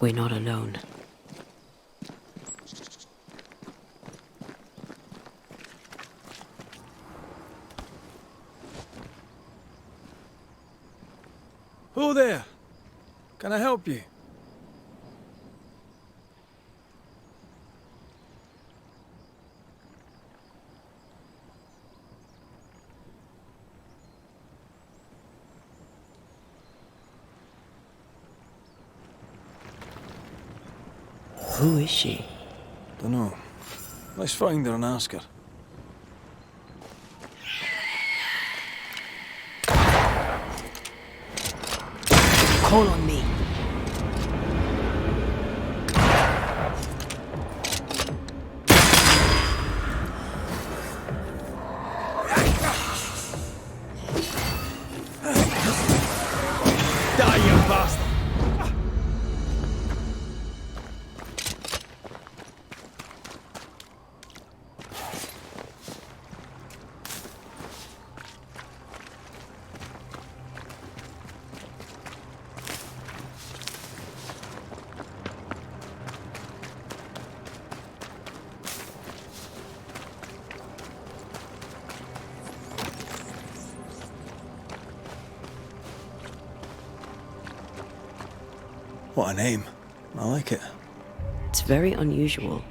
We're not alone. Who there? Can I help you? Who is she? Dunno. Let's find her and ask her. Call on me. Die, you bastard! What a name. I like it. It's very unusual.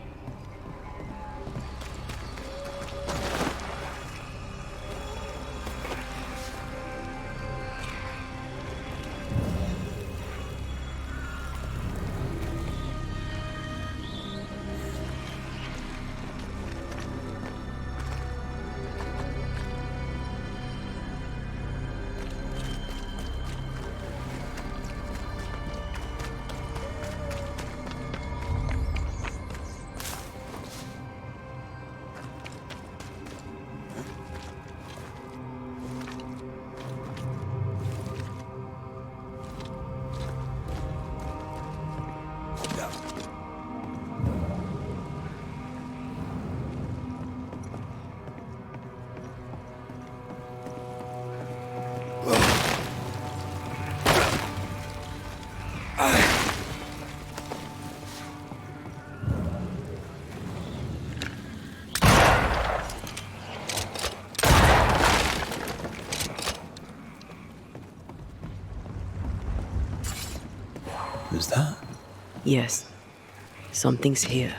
Who's that? Yes. Something's here.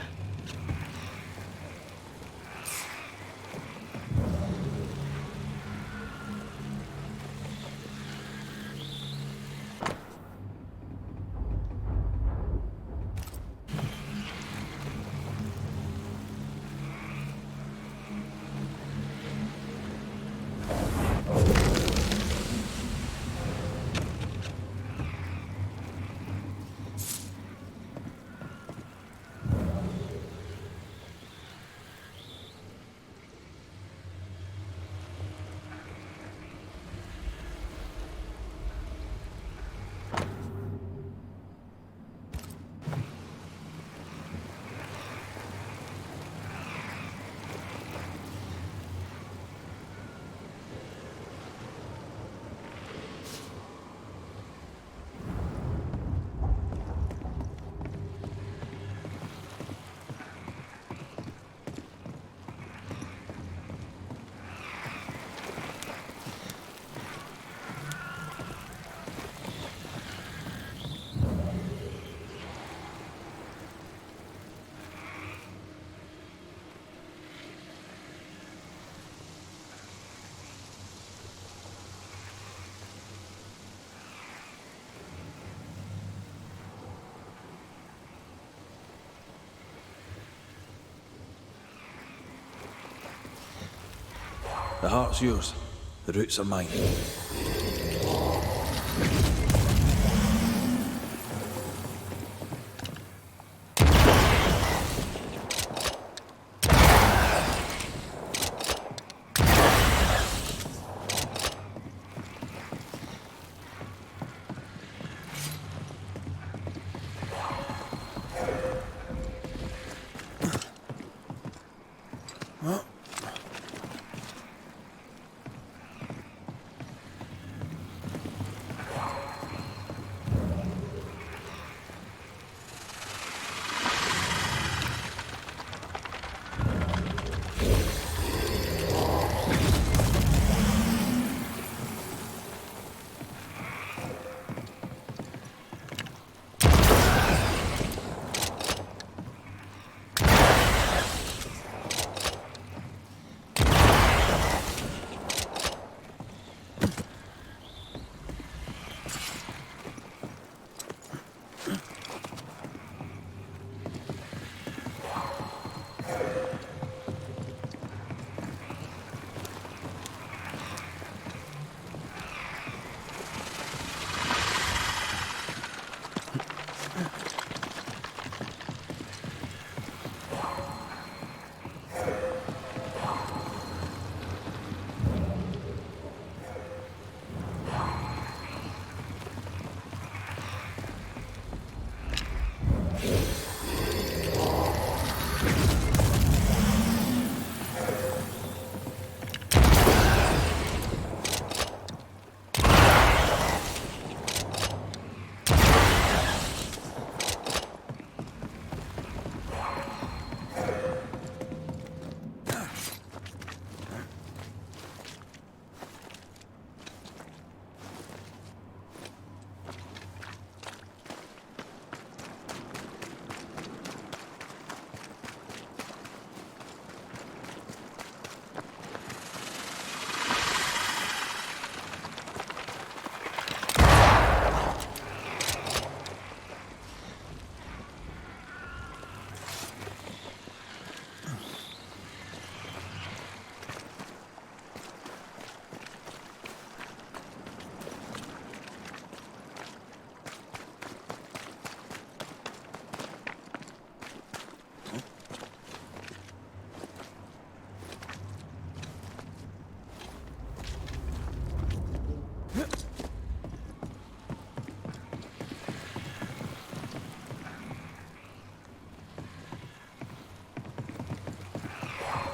The heart's yours. The roots are mine.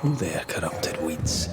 Who there, corrupted weeds?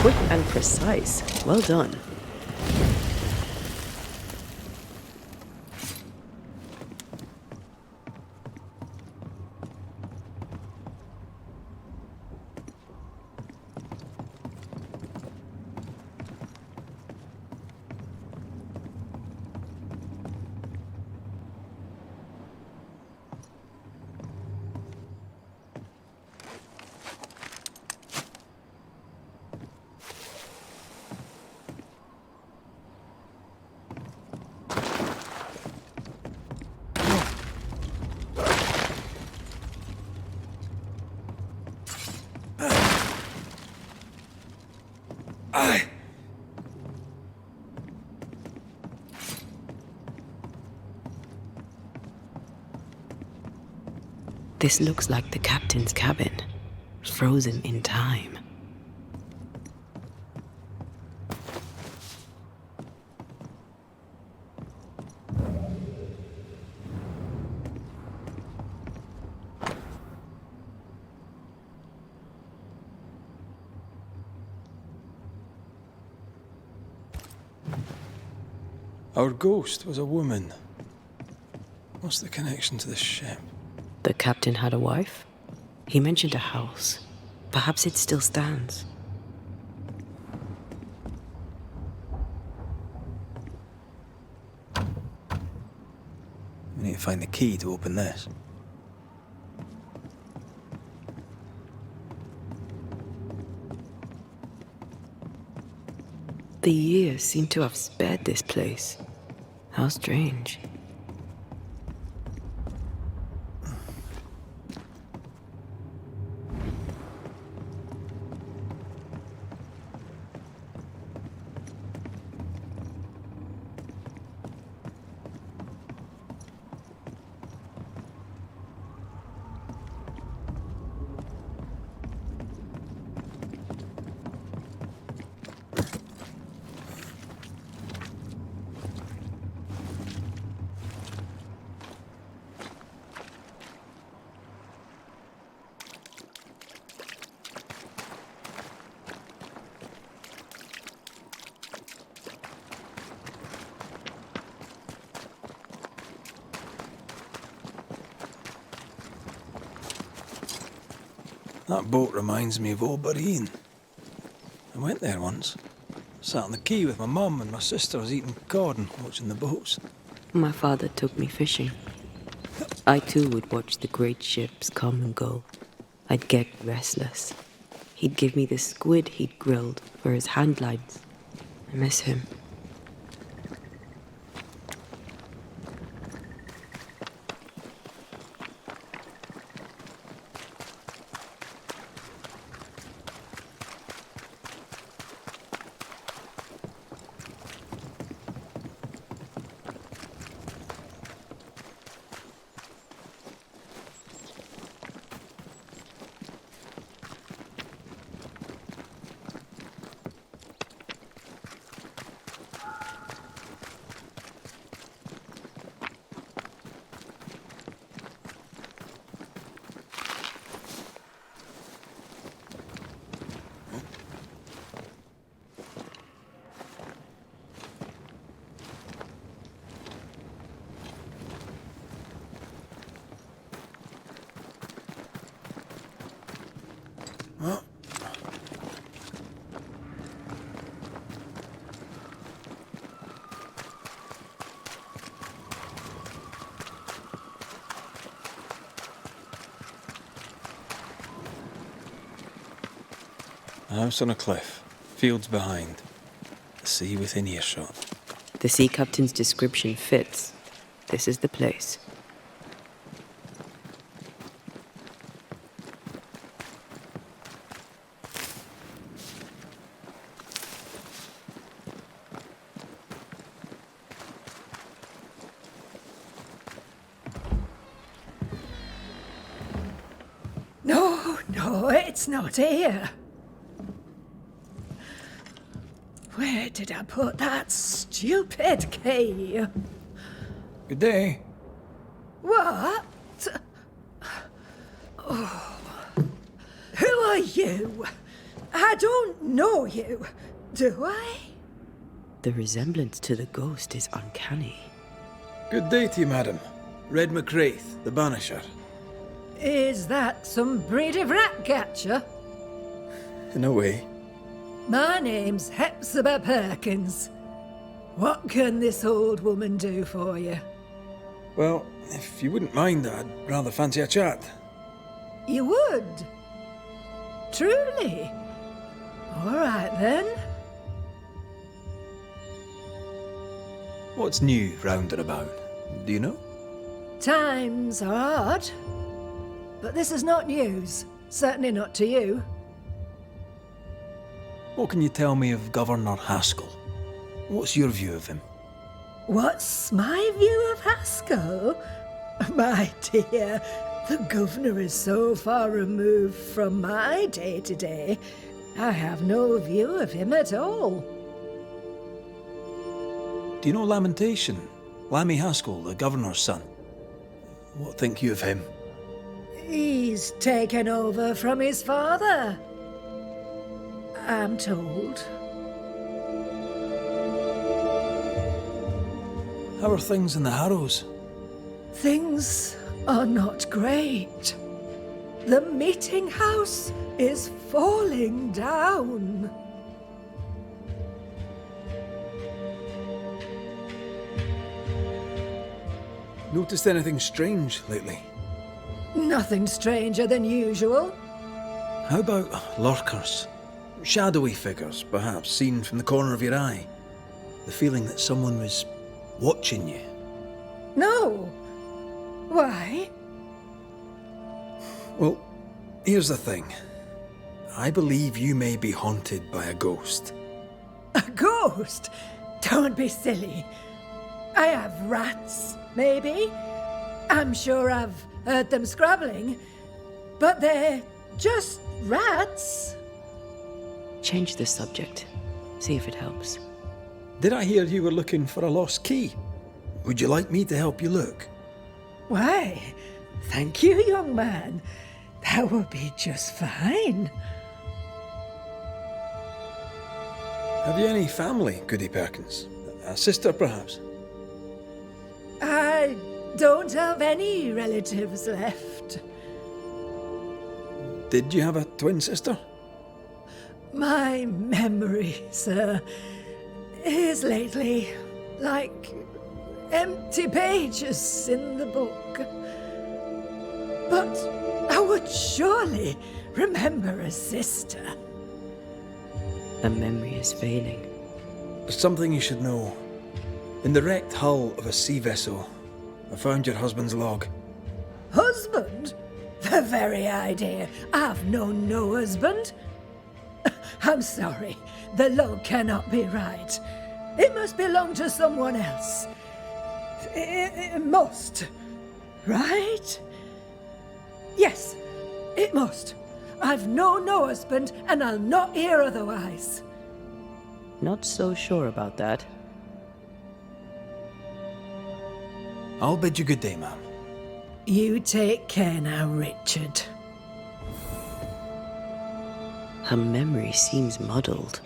Quick and precise. Well done. This looks like the captain's cabin, frozen in time. Our ghost was a woman. What's the connection to this ship? The captain had a wife? He mentioned a house. Perhaps it still stands. We need to find the key to open this. The years seem to have spared this place. How strange. That boat reminds me of Old Bareen. I went there once. Sat on the quay with my mum and my sister was eating cod and watching the boats. My father took me fishing. I too would watch the great ships come and go. I'd get restless. He'd give me the squid he'd grilled for his hand lines. I miss him. Well, a house on a cliff. Fields behind. The sea within earshot. The sea captain's description fits. This is the place. No, it's not here. Where did I put that stupid key? Good day. What? Oh. Who are you? I don't know you, do I? The resemblance to the ghost is uncanny. Good day to you, madam. Red Raith, the Banisher. Is that some breed of rat catcher? In a way. My name's Hepzibah Perkins. What can this old woman do for you? Well, if you wouldn't mind, I'd rather fancy a chat. You would? Truly? All right, then. What's new round and about? Do you know? Times are hard. But this is not news. Certainly not to you. What can you tell me of Governor Haskell? What's your view of him? What's my view of Haskell? My dear, the governor is so far removed from my day-to-day, I have no view of him at all. Do you know Lamentation? Lammy Haskell, the governor's son. What think you of him? He's taken over from his father, I'm told. How are things in the Harrows? Things are not great. The meeting house is falling down. Noticed anything strange lately? Nothing stranger than usual. How about lurkers? Shadowy figures, perhaps, seen from the corner of your eye. The feeling that someone was watching you. No. Why? Well, here's the thing. I believe you may be haunted by a ghost. A ghost? Don't be silly. I have rats, maybe. I'm sure I've heard them scrabbling. But they're just rats. Change the subject. See if it helps. Did I hear you were looking for a lost key? Would you like me to help you look? Why, thank you, young man. That will be just fine. Have you any family, Goody Perkins? A sister, perhaps? I don't have any relatives left. Did you have a twin sister? My memory, sir, is lately like empty pages in the book. But I would surely remember a sister. A memory is failing. There's something you should know. In the wrecked hull of a sea vessel, I found your husband's log. Husband? The very idea. I've known no husband. I'm sorry. The log cannot be right. It must belong to someone else. It must. Right? Yes, it must. I've known no husband, and I'll not hear otherwise. Not so sure about that. I'll bid you good day, ma'am. You take care now, Richard. Her memory seems muddled.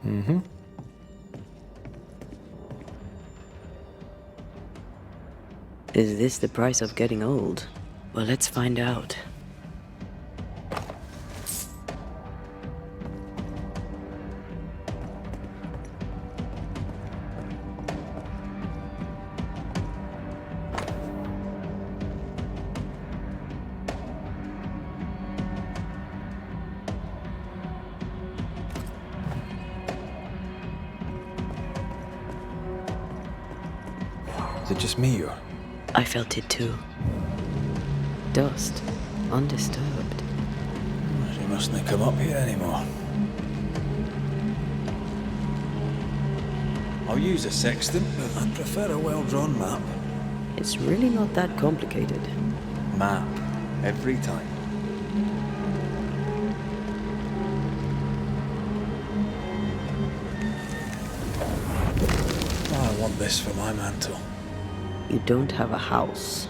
Mm-hmm. Is this the price of getting old? Well, let's find out. Is it just me, or? I felt it too. Dust, undisturbed. She mustn't have come up here anymore. I'll use a sextant, but I'd prefer a well-drawn map. It's really not that complicated. Map. Every time. I want this for my mantle. You don't have a house.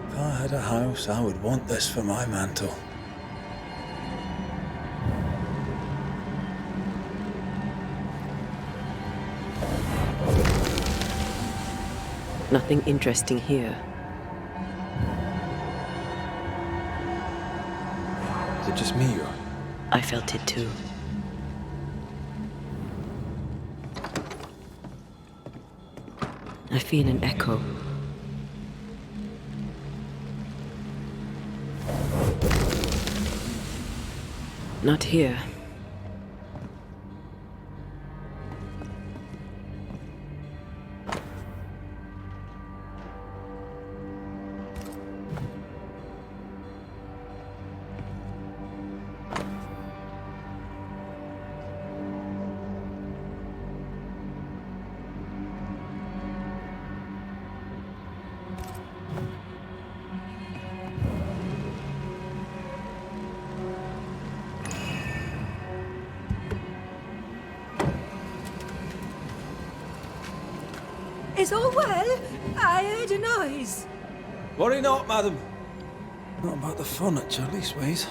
If I had a house, I would want this for my mantle. Nothing interesting here. Is it just me, or? I felt it too. I feel an echo. Not here. Is all well? I heard a noise. Worry not, madam. Not about the furniture, leastways.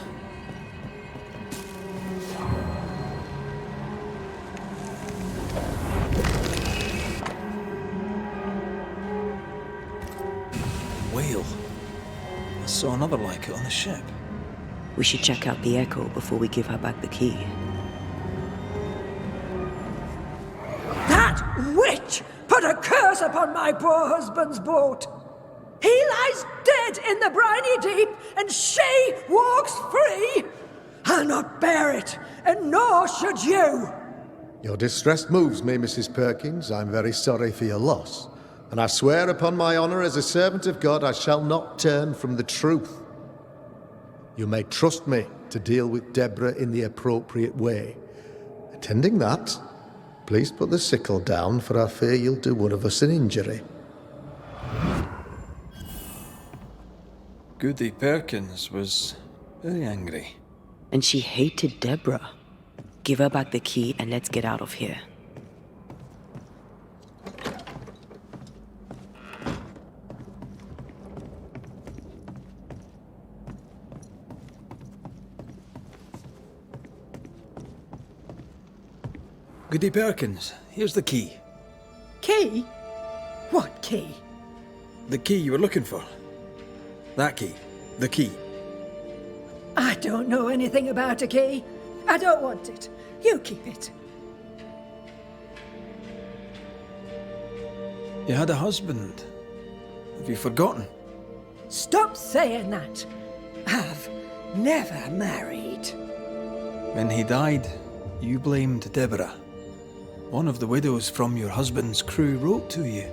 Whale. I saw another like it on the ship. We should check out the echo before we give her back the key. That witch put a curse upon my poor husband's boat. He lies dead in the briny deep, and she walks free. I'll not bear it, and nor should you. Your distress moves me, Mrs. Perkins. I'm very sorry for your loss. And I swear upon my honour as a servant of God, I shall not turn from the truth. You may trust me to deal with Deborah in the appropriate way. Attending that, please put the sickle down, for I fear you'll do one of us an injury. Goody Perkins was very angry. And she hated Deborah. Give her back the key and let's get out of here. Goody Perkins, here's the key. Key? What key? The key you were looking for. That key. The key. I don't know anything about a key. I don't want it. You keep it. You had a husband. Have you forgotten? Stop saying that. I've never married. When he died, you blamed Deborah. One of the widows from your husband's crew wrote to you.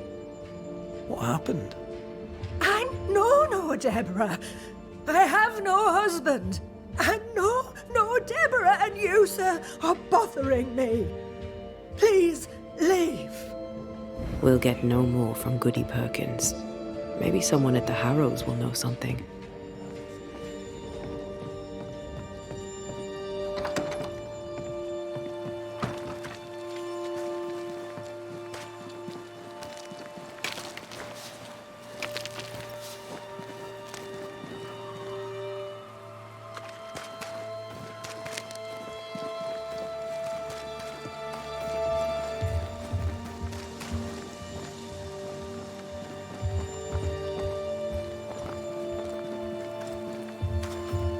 What happened? I know no Deborah. I have no husband. I know no Deborah, and you, sir, are bothering me. Please leave. We'll get no more from Goody Perkins. Maybe someone at the Harrows will know something.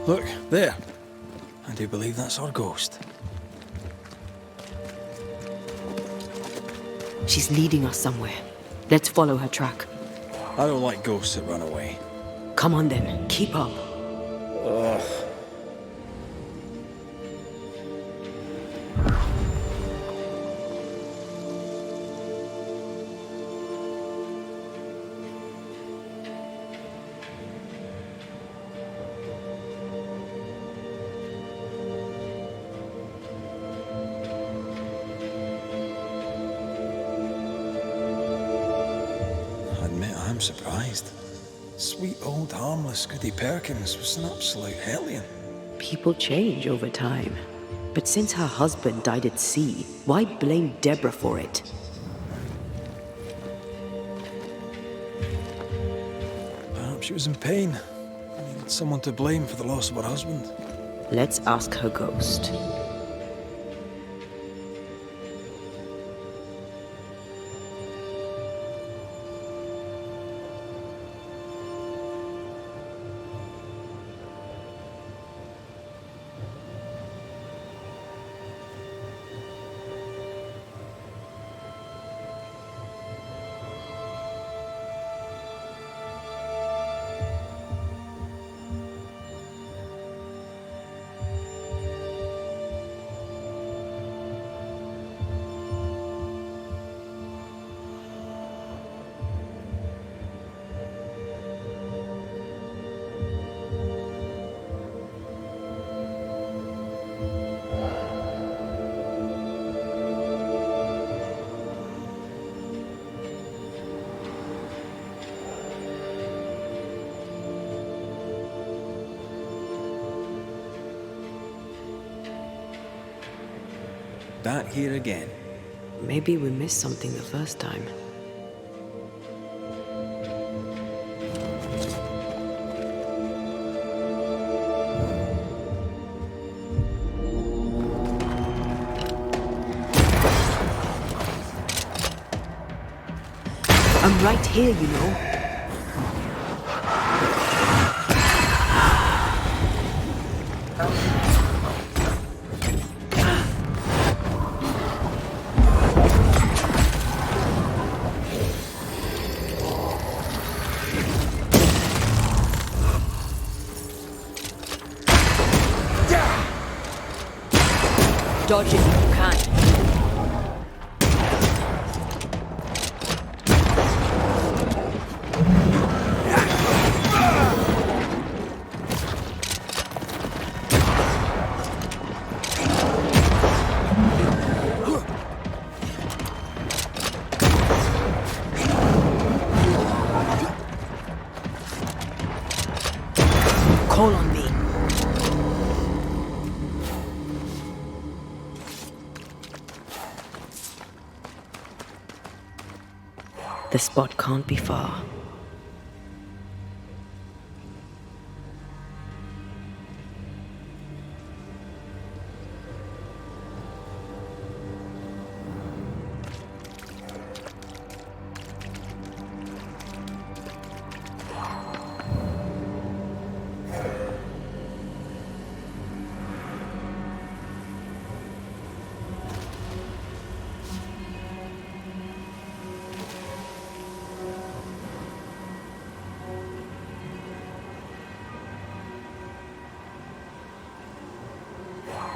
Look, there. I do believe that's our ghost. She's leading us somewhere. Let's follow her track. I don't like ghosts that run away. Come on then, keep up. Ugh. I'm surprised. Sweet old harmless Goody Perkins was an absolute hellion. People change over time. But since her husband died at sea, why blame Deborah for it? Perhaps she was in pain. I needed someone to blame for the loss of her husband. Let's ask her ghost. That here again. Maybe we missed something the first time. I'm right here, you know. Dodge it if you can. Call on me. The spot can't be far.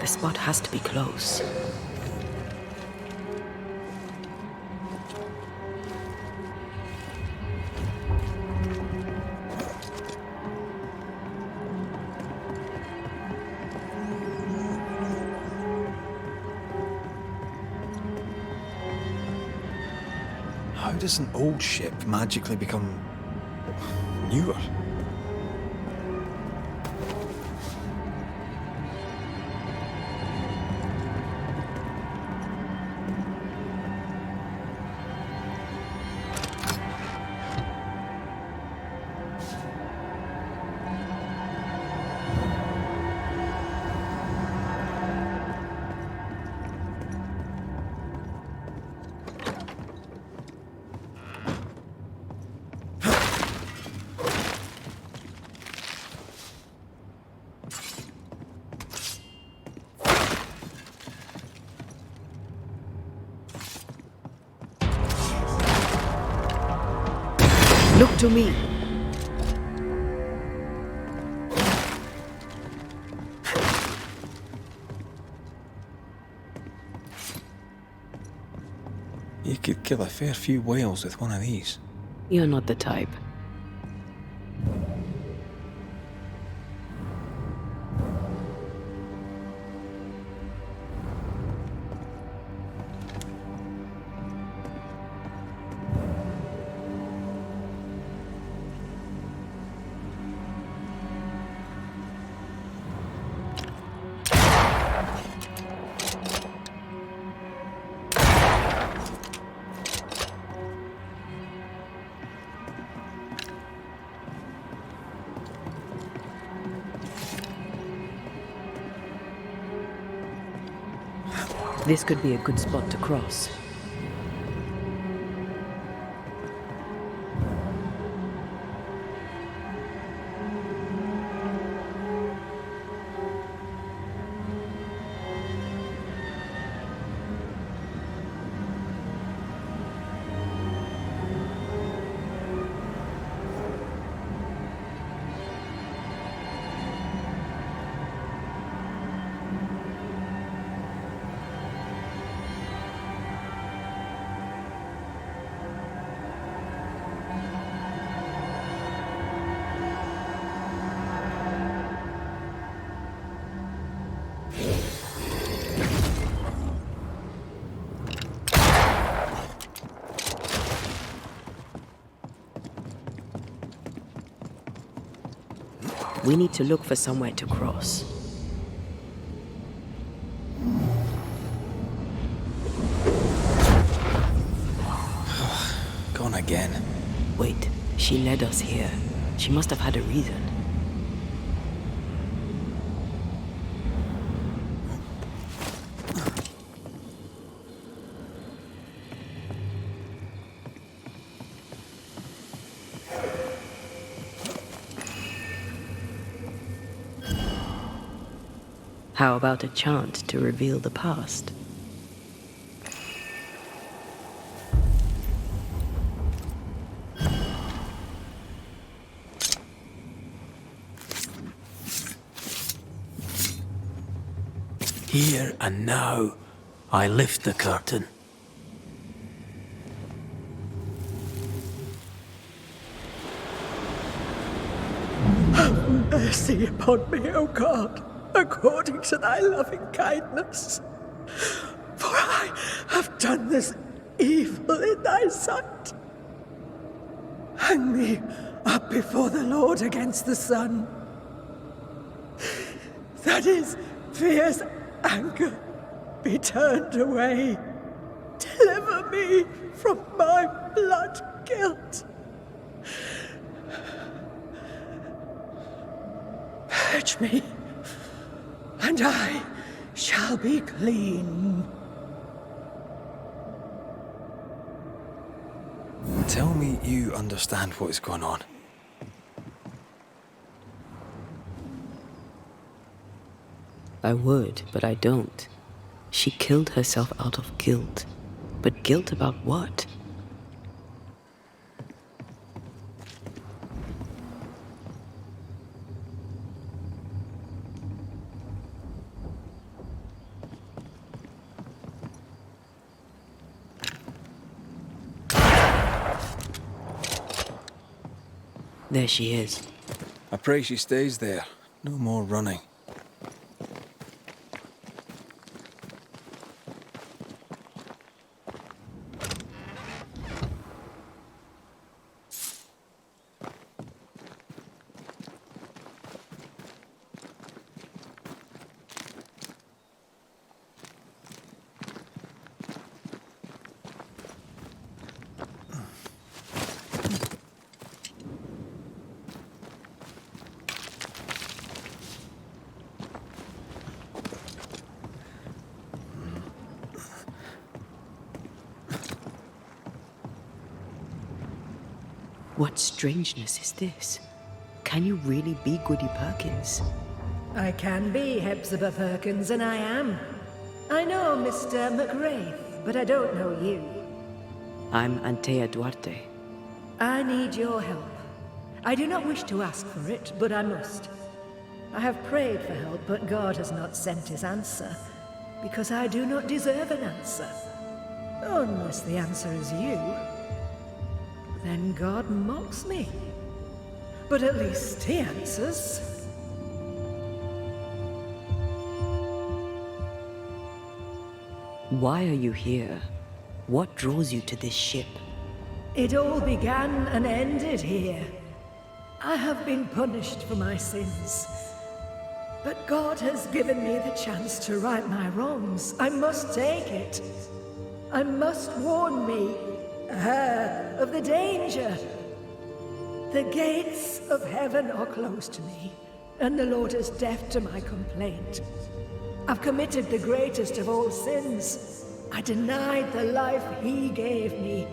The spot has to be close. How does an old ship magically become newer? Look to me. You could kill a fair few whales with one of these. You're not the type. This could be a good spot to cross. We need to look for somewhere to cross. Gone again. Wait, she led us here. She must have had a reason. How about a chant to reveal the past? Here and now, I lift the curtain. Have mercy upon me, O God, according to thy loving kindness. For I have done this evil in thy sight. Hang me up before the Lord against the sun, that his fierce anger be turned away. Deliver me from my blood guilt. Purge me, and I shall be clean. Tell me you understand what is going on. I would, but I don't. She killed herself out of guilt. But guilt about what? There she is. I pray she stays there. No more running. What strangeness is this? Can you really be Goody Perkins? I can be Hepzibah Perkins, and I am. I know Mr. McRaith, but I don't know you. I'm Antea Duarte. I need your help. I do not wish to ask for it, but I must. I have prayed for help, but God has not sent his answer, because I do not deserve an answer. Unless the answer is you. Then God mocks me. But at least he answers. Why are you here? What draws you to this ship? It all began and ended here. I have been punished for my sins. But God has given me the chance to right my wrongs. I must take it. I must warn me, her, of the danger. The gates of heaven are closed to me, and the Lord is deaf to my complaint. I've committed the greatest of all sins. I denied the life he gave me.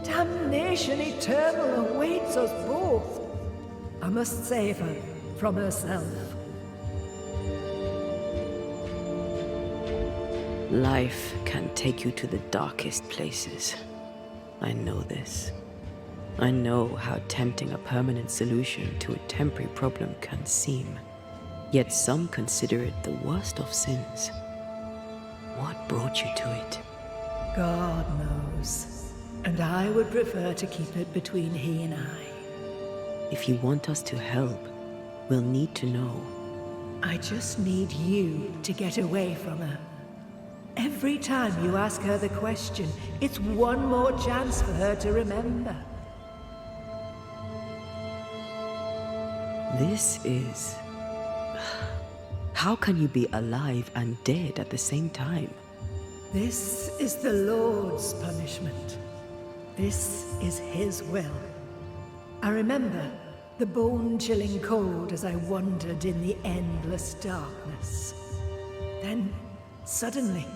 Damnation eternal awaits us both. I must save her from herself. Life can take you to the darkest places. I know this. I know how tempting a permanent solution to a temporary problem can seem. Yet some consider it the worst of sins. What brought you to it? God knows. And I would prefer to keep it between he and I. If you want us to help, we'll need to know. I just need you to get away from her. Every time you ask her the question, it's one more chance for her to remember. This is... How can you be alive and dead at the same time? This is the Lord's punishment. This is his will. I remember the bone-chilling cold as I wandered in the endless darkness. Then, suddenly,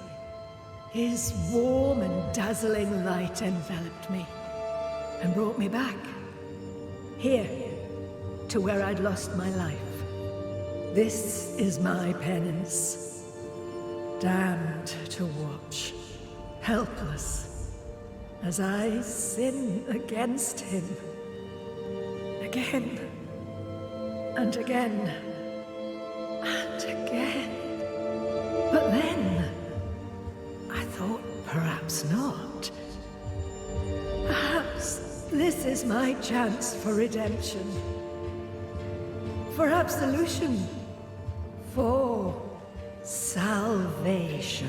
his warm and dazzling light enveloped me and brought me back. Here, to where I'd lost my life. This is my penance. Damned to watch, helpless, as I sin against him. Again, and again, and again. But then, I thought perhaps not. Perhaps this is my chance for redemption. For absolution. For salvation.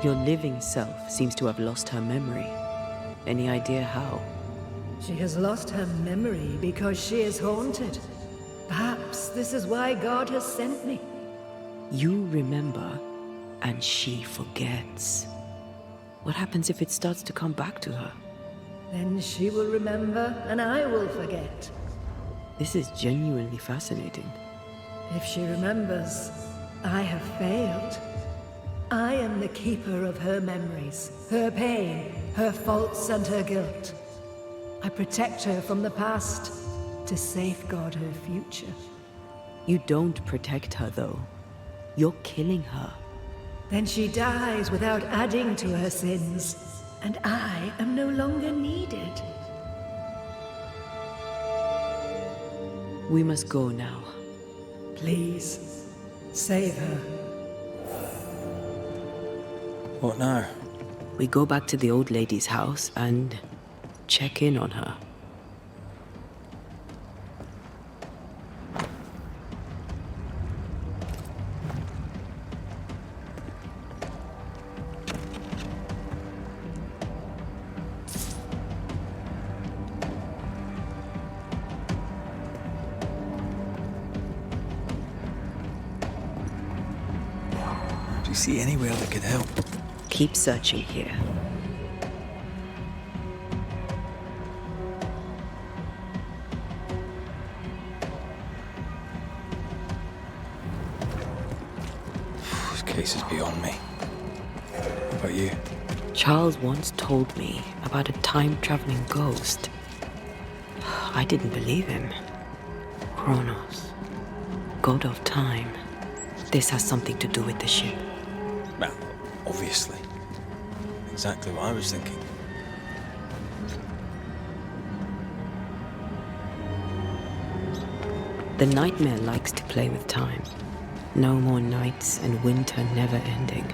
Your living self seems to have lost her memory. Any idea how? She has lost her memory because she is haunted. Perhaps this is why God has sent me. You remember, and she forgets. What happens if it starts to come back to her? Then she will remember, and I will forget. This is genuinely fascinating. If she remembers, I have failed. I am the keeper of her memories, her pain, her faults and her guilt. I protect her from the past to safeguard her future. You don't protect her, though. You're killing her. Then she dies without adding to her sins, and I am no longer needed. We must go now. Please, save her. What now? We go back to the old lady's house and check in on her. Do you see anywhere that could help? Keep searching here. This case is beyond me. What about you? Charles once told me about a time-traveling ghost. I didn't believe him. Kronos, god of time. This has something to do with the ship. Well, obviously. Exactly what I was thinking. The nightmare likes to play with time. No more nights and winter never ending.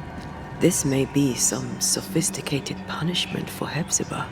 This may be some sophisticated punishment for Hepzibah.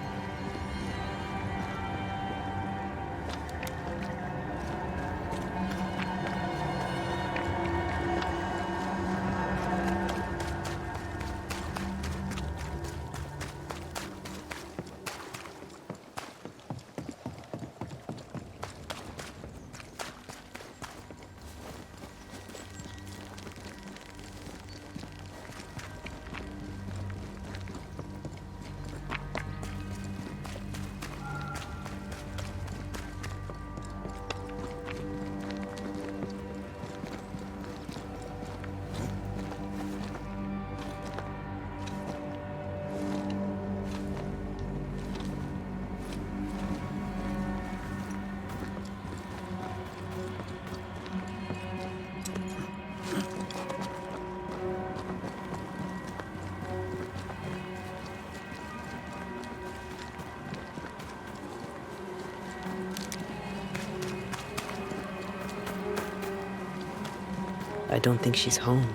I don't think she's home.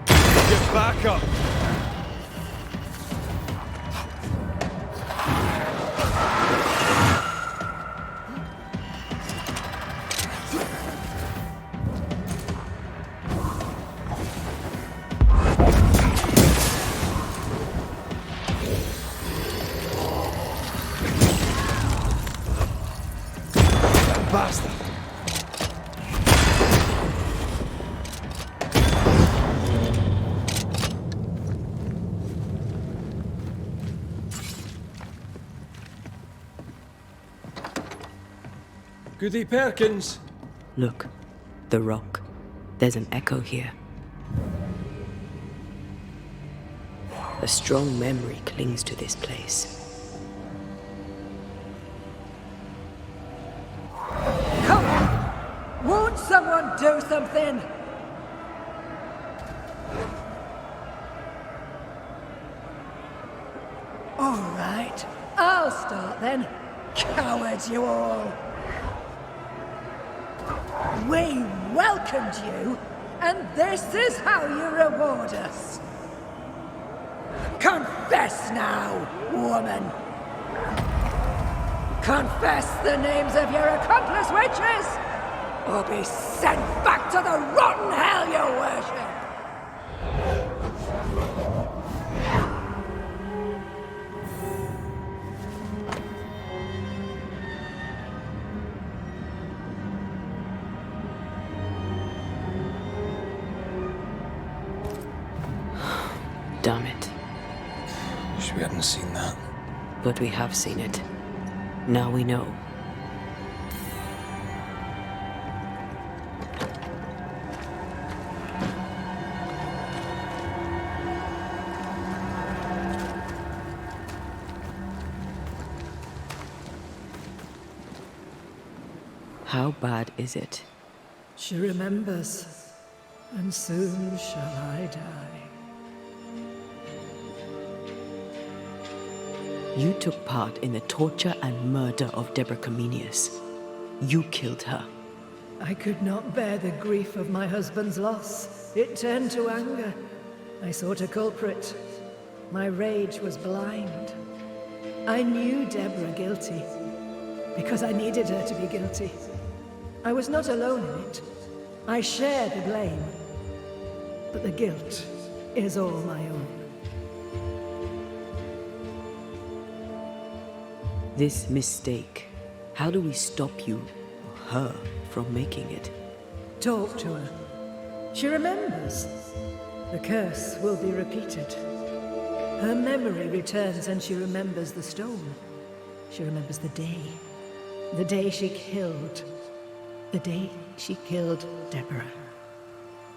Get back up! Bastard! Goody Perkins! Look, the rock. There's an echo here. A strong memory clings to this place. Come on! Won't someone do something? All right, I'll start then. Cowards, you all! We welcomed you, and this is how you reward us. Confess now, woman! Confess the names of your accomplice witches, or be sent back to the rotten hell you worship! Damn it. Wish we hadn't seen that. But we have seen it. Now we know. How bad is it? She remembers, and soon shall I die. You took part in the torture and murder of Deborah Comenius. You killed her. I could not bear the grief of my husband's loss. It turned to anger. I sought a culprit. My rage was blind. I knew Deborah guilty, because I needed her to be guilty. I was not alone in it. I share the blame. But the guilt is all my own. This mistake, how do we stop you, or her, from making it? Talk to her. She remembers. The curse will be repeated. Her memory returns and she remembers the stone. She remembers the day she killed. The day she killed Deborah.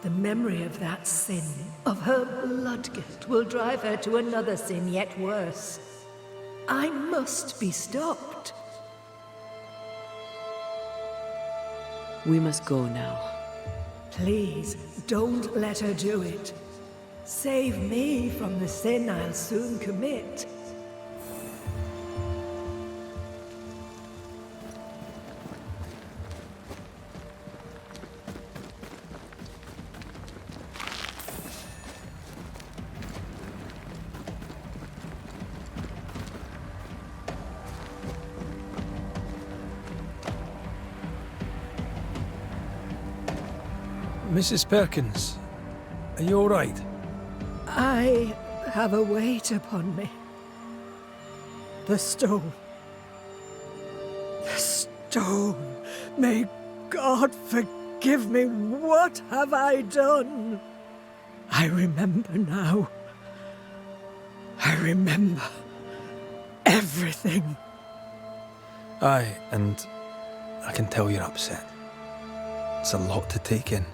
The memory of that sin, of her blood guilt, will drive her to another sin yet worse. I must be stopped. We must go now. Please, don't let her do it. Save me from the sin I'll soon commit. Mrs. Perkins, are you all right? I have a weight upon me. The stone. The stone. May God forgive me. What have I done? I remember now. I remember everything. Aye, and I can tell you're upset. It's a lot to take in.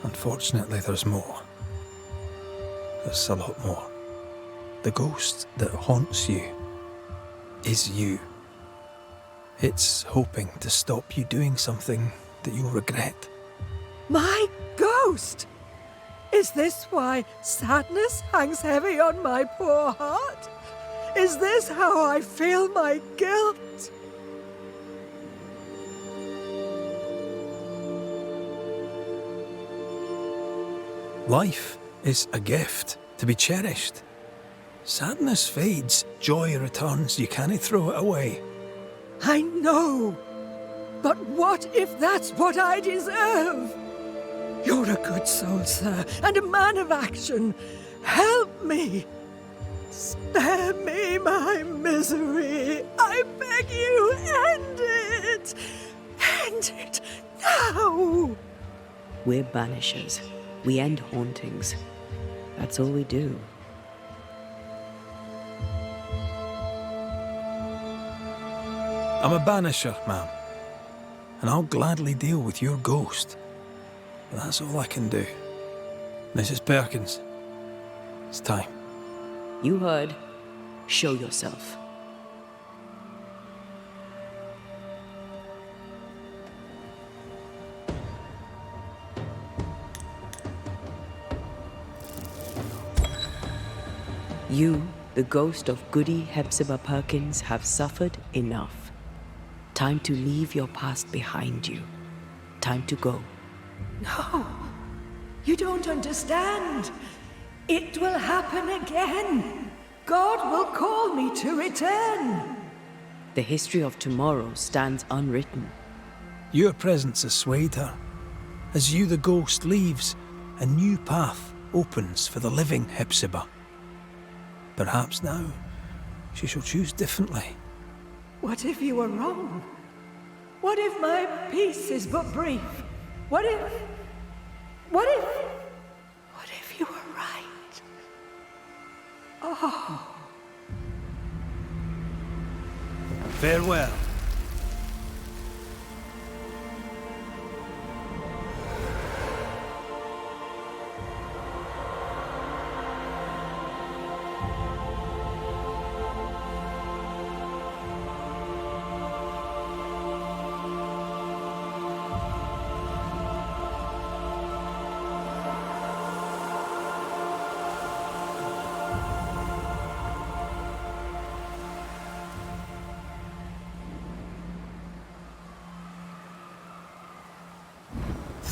Unfortunately, there's more. There's a lot more. The ghost that haunts you is you. It's hoping to stop you doing something that you'll regret. My ghost! Is this why sadness hangs heavy on my poor heart? Is this how I feel my guilt? Life is a gift to be cherished. Sadness fades, joy returns, you can't throw it away. I know. But what if that's what I deserve? You're a good soul, sir, and a man of action. Help me. Spare me my misery. I beg you, end it. End it now. We're banishers. We end hauntings. That's all we do. I'm a banisher, ma'am, and I'll gladly deal with your ghost. But that's all I can do. Mrs. Perkins, it's time. You heard. Show yourself. You, the ghost of Goody Hepzibah Perkins, have suffered enough. Time to leave your past behind you. Time to go. No, you don't understand. It will happen again. God will call me to return. The history of tomorrow stands unwritten. Your presence has swayed her. As you, the ghost, leaves, a new path opens for the living Hepzibah. Perhaps now she shall choose differently. What if you were wrong? What if my peace is but brief? What if you were right? Oh. Farewell.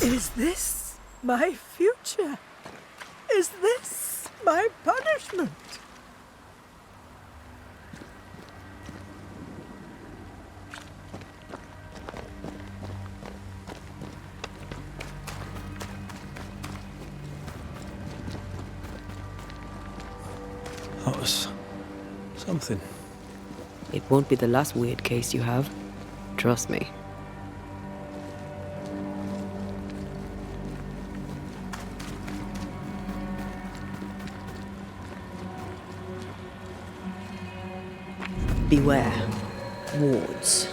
Is this my future? Is this my punishment? That was something. It won't be the last weird case you have. Trust me. Beware. Wards.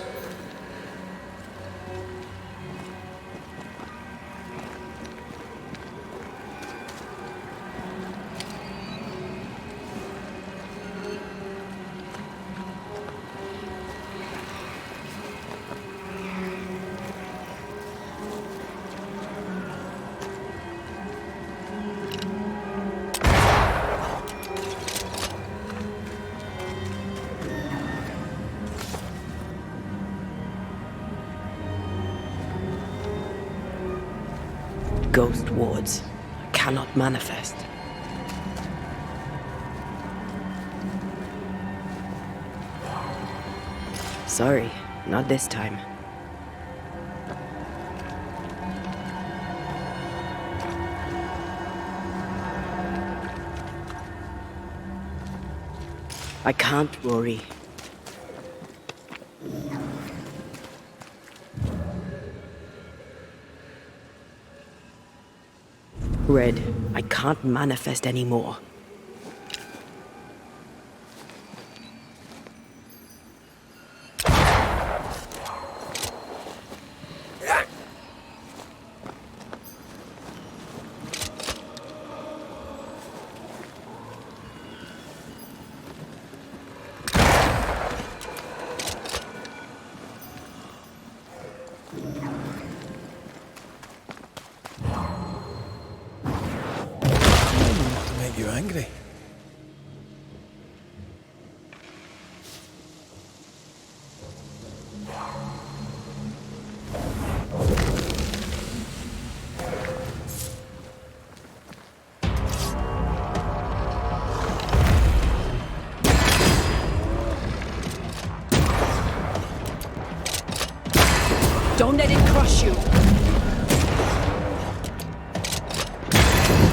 Ghost wards cannot manifest. Sorry, not this time. I can't, Rory. Red, I can't manifest anymore. crush you.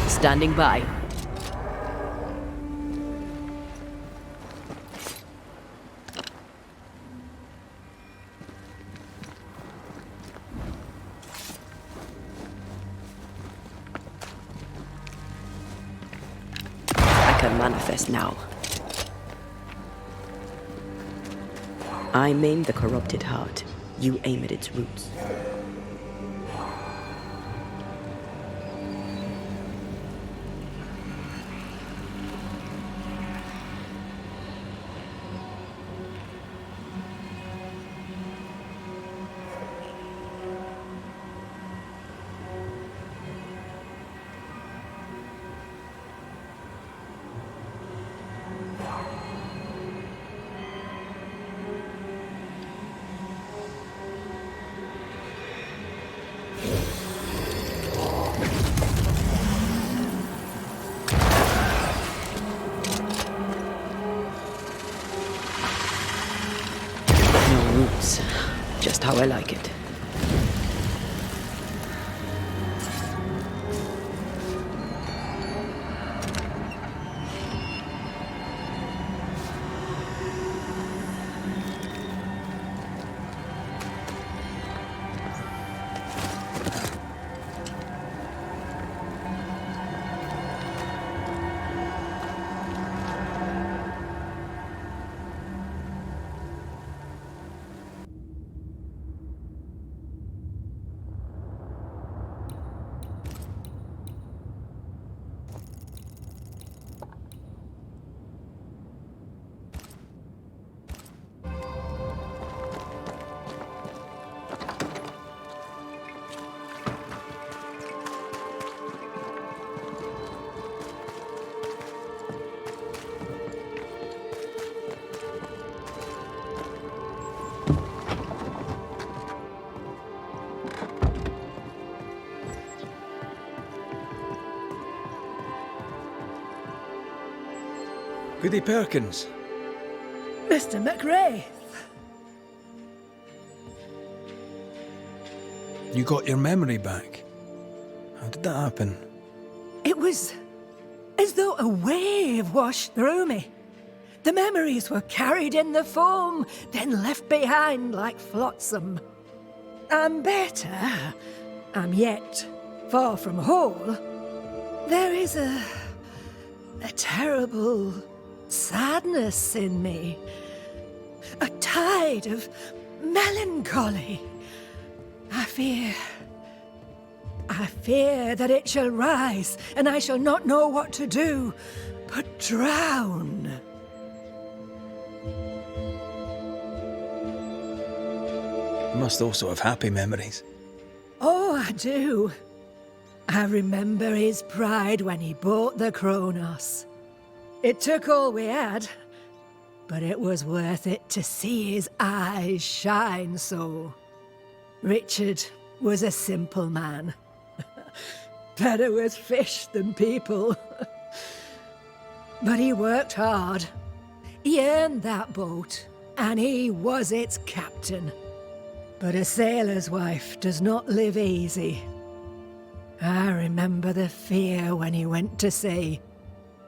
Standing by. I can manifest now. I maim the corrupted heart. You aim at its roots. Just how I like it. Goody Perkins. Mr. McRaith. You got your memory back. How did that happen? It was as though a wave washed through me. The memories were carried in the foam, then left behind like flotsam. I'm better. I'm yet far from whole. There is a terrible sadness in me. A tide of melancholy. I fear that it shall rise, and I shall not know what to do, but drown. You must also have happy memories. Oh, I do. I remember his pride when he bought the Kronos. It took all we had, but it was worth it to see his eyes shine so. Richard was a simple man. Better with fish than people. But he worked hard. He earned that boat, and he was its captain. But a sailor's wife does not live easy. I remember the fear when he went to sea.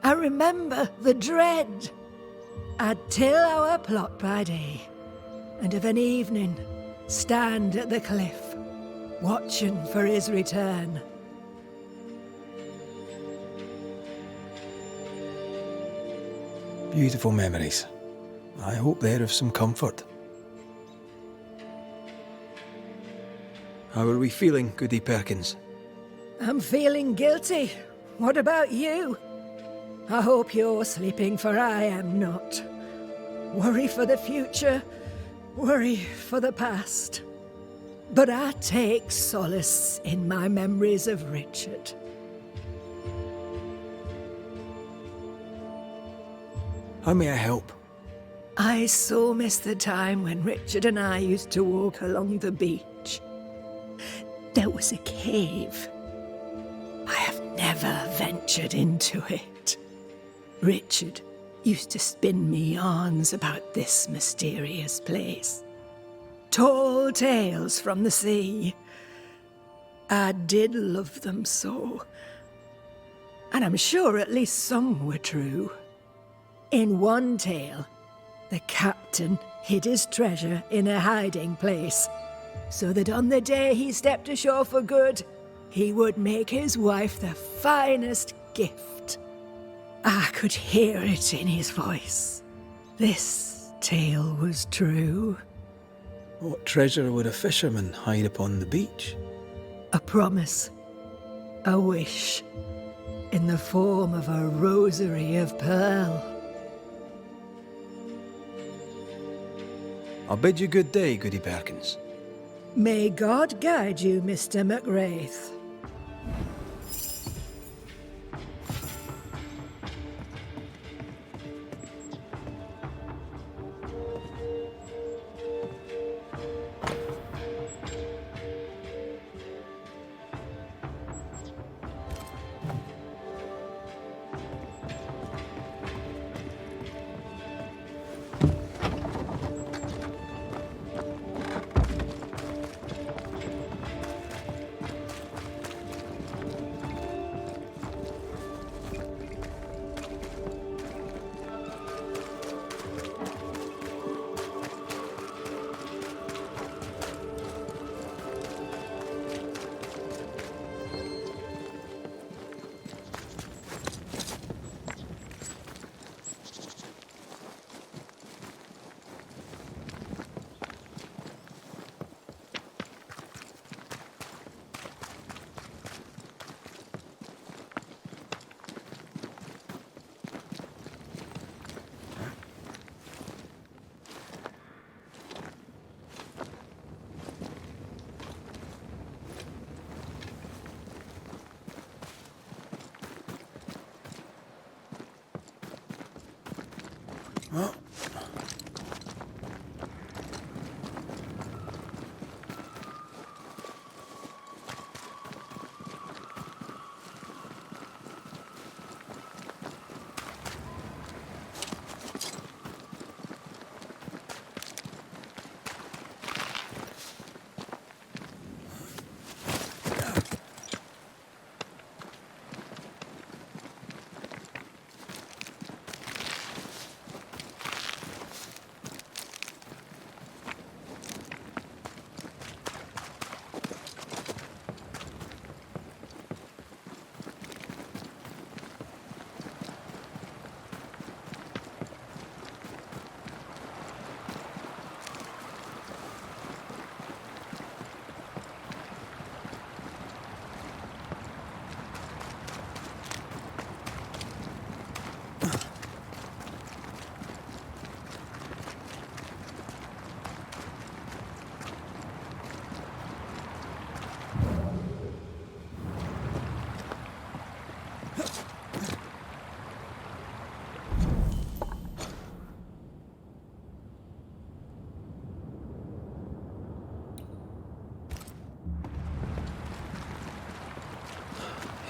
I remember the dread. I'd till our plot by day, and of an evening stand at the cliff, watching for his return. Beautiful memories. I hope they're of some comfort. How are we feeling, Goody Perkins? I'm feeling guilty. What about you? I hope you're sleeping, for I am not. Worry for the future, worry for the past. But I take solace in my memories of Richard. How may I help? I so miss the time when Richard and I used to walk along the beach. There was a cave. I have never ventured into it. Richard used to spin me yarns about this mysterious place. Tall tales from the sea, I did love them so. And I'm sure at least some were true. In one tale, the captain hid his treasure in a hiding place, so that on the day he stepped ashore for good, he would make his wife the finest gift. I could hear it in his voice. This tale was true. What treasure would a fisherman hide upon the beach? A promise. A wish. In the form of a rosary of pearl. I'll bid you good day, Goody Perkins. May God guide you, Mr. McRaith.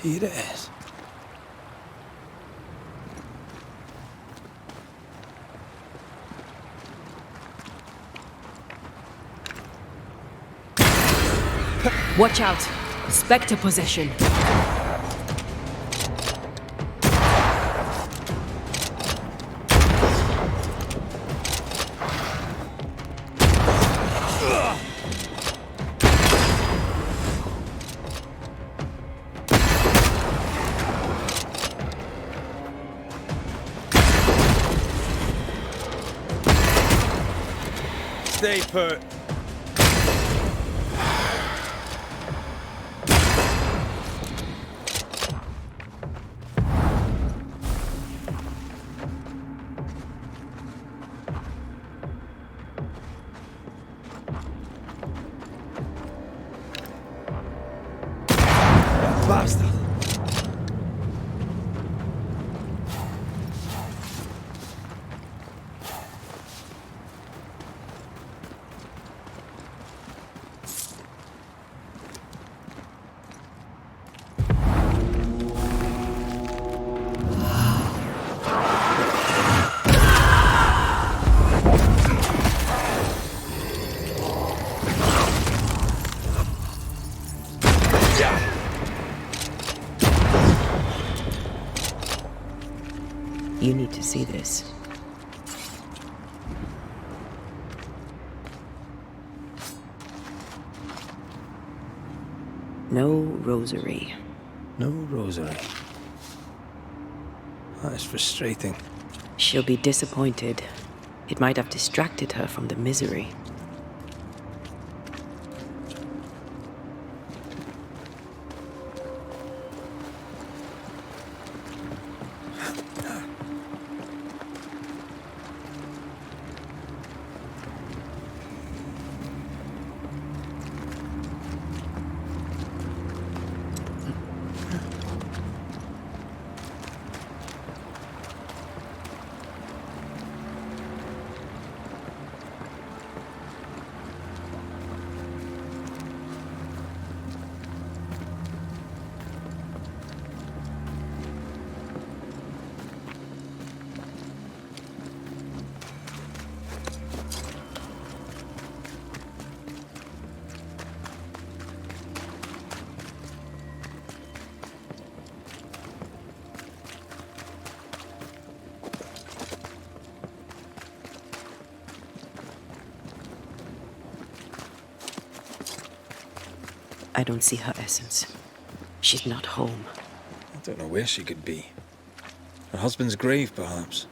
Here it is. Watch out! Spectre possession. Stay put. Bastard. You need to see this. No rosary. No rosary. That is frustrating. She'll be disappointed. It might have distracted her from the misery. I don't see her essence. She's not home. I don't know where she could be. Her husband's grave, perhaps.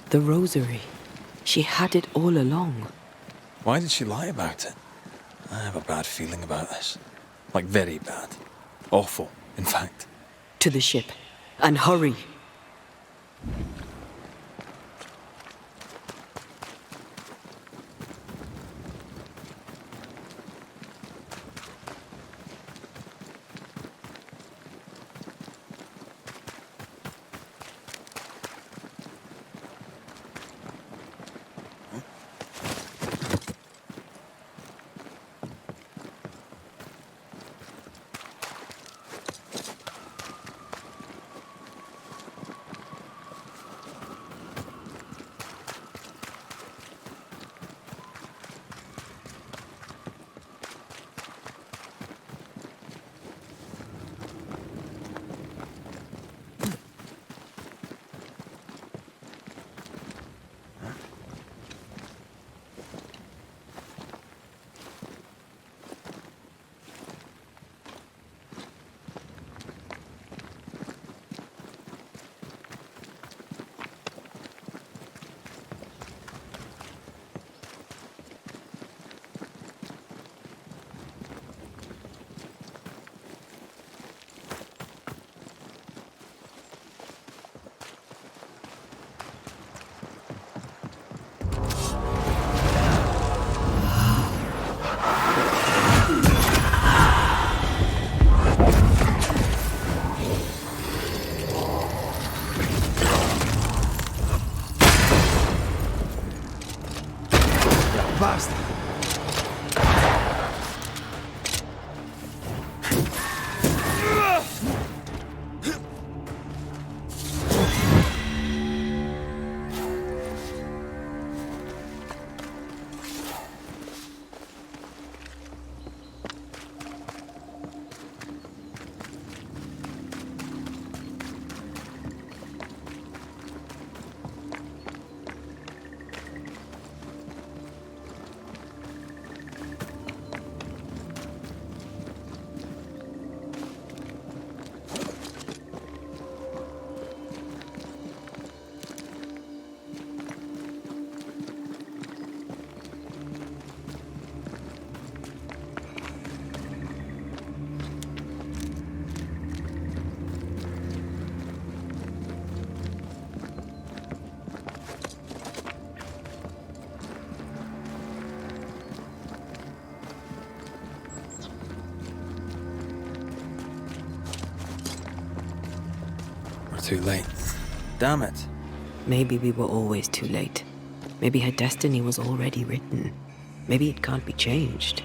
The rosary. She had it all along. Why did she lie about it? I have a bad feeling about this. Like, very bad. Awful, in fact. To the ship. And hurry. Basta. Too late. Damn it. Maybe we were always too late. Maybe her destiny was already written. Maybe it can't be changed.